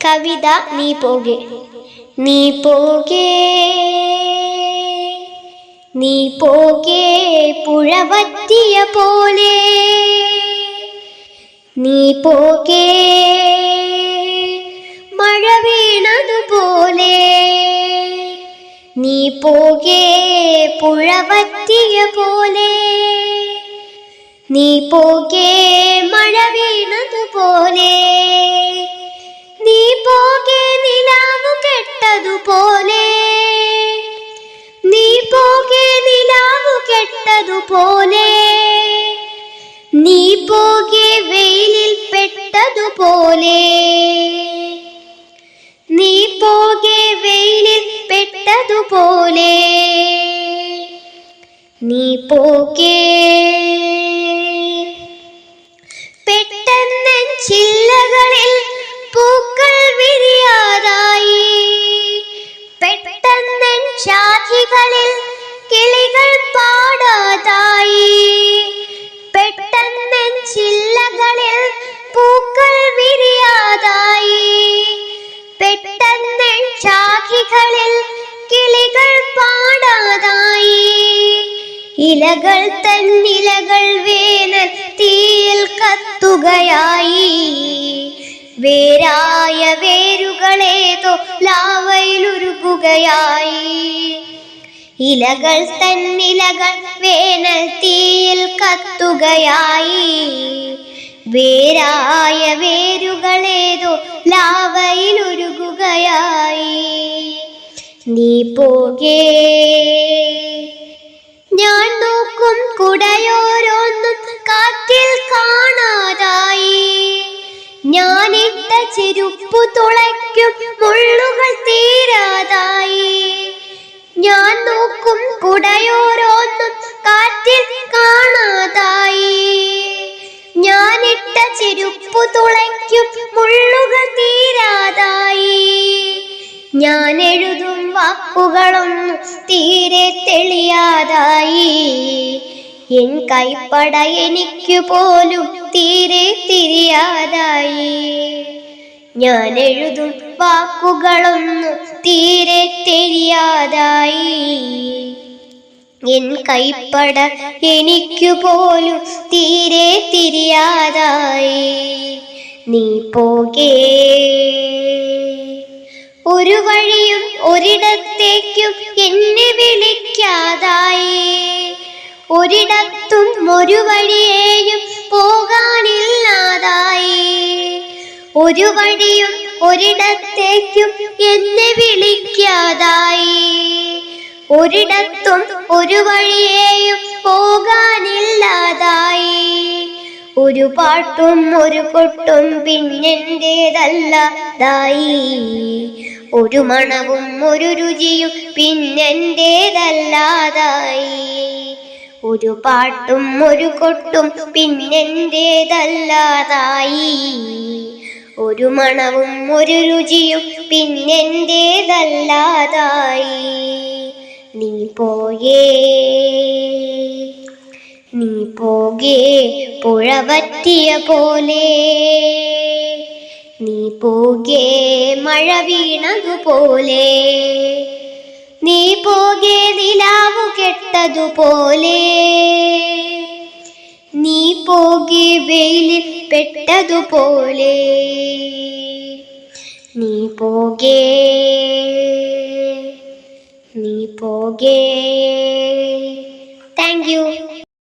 കവിത നീ പോകെ. നീ പോകെ നീ പോകെ പുഴവറ്റിയ പോലെ, നീ പോകെ മഴ വീണതുപോലെ, നീ പോകെ പുഴവറ്റിയ പോലെ, നീ പോകെ മഴ വീണതുപോലെ, നീ പോകെ നിലാവു കെട്ടതുപോലെ, നീ പോകെ നിലാവു കെട്ടതുപോലെ, നീ പോകെ വെയിലിൽ പെട്ടതുപോലെ, നീ പോകെ വെയിലിൽ പെട്ടതുപോലെ, നീ പോകെ പെട്ടെന്ന് ചില്ലകളിൽ പൂക്കൾ വിരിയാതായി, പെട്ടെന്ന് ശാഖികളിൽ കിളികൾ പാടാതായി, പെട്ടെന്ന് ചില്ലകളിൽ പൂക്കൾ വിരിയാതായി, പെട്ടെന്ന് ശാഖികളിൽ കിളികൾ പാടാതായി, ഇലകൾ തന്നിലകൾ വേനൽ തീയിൽ കത്തുകയായി, വേരായ വേരുകളേതോ ലാവയിലുരുകുകയായി, ഇലകൾ തന്നിലകൾ വേനൽ തീയിൽ കത്തുകയായി, വേരായ വേരുകളേതോ ലാവയിലുരുകുകയായി, നീ പോകെ. ഞാൻ നോക്കും കുടയോരോന്നും കാറ്റിൽ കാണാതായി, ഞാനിട്ട ചെരുപ്പു തുളയ്ക്കും മുള്ളുകൾ തീരാതായി, ഞാൻ നോക്കും കുടയോരോന്നും കാറ്റിൽ കാണാതായി, ഞാനിട്ട ചെരുപ്പു തുളയ്ക്കും മുള്ളുകൾ തീരാതായി, ഞാൻ എഴുതും വാക്കുകളൊന്നും തീരെ തെളിയാതായി, എൻ കൈപ്പട എനിക്കു പോലും തീരെ തിരിയാതായി, ഞാൻ എഴുതും വാക്കുകളൊന്നും തീരെ തെളിയാതായി, എൻ കൈപ്പട എനിക്കു പോലും തീരെ തിരിയാതായി, നീ പോകെ. ഒരു വഴിയും ഒരിടത്തേക്കും എന്നെ വിളിക്കാതായി, ഒരിടത്തും ഒരു വഴിയേയും പോകാനില്ലാതായി, ഒരു വഴിയും ഒരിടത്തേക്കും എന്നെ വിളിക്കാതായി, ഒരിടത്തും ഒരു വഴിയേയും പോകാനില്ലാതായി, ഒരു പാട്ടും ഒരു കൊട്ടും പിന്നെന്റേതല്ലാതായി, ഒരു മണവും ഒരു രുചിയും പിന്നെന്റേതല്ലാതായി, ഒരു പാട്ടും ഒരു കൊട്ടും പിന്നെന്റേതല്ലാതായി, ഒരു മണവും ഒരു രുചിയും പിന്നെന്റേതല്ലാതായി, നീ പോകെ. നീ പോകെ പുഴവറ്റിയ പോലെ, നീ പോകെ മഴ വീണതുപോലെ, നീ പോകെ നിലാവു കെട്ടതുപോലെ, നീ പോകെ വെയിലിൽ പെട്ടതുപോലെ, നീ പോകെ. നീ പോകെ.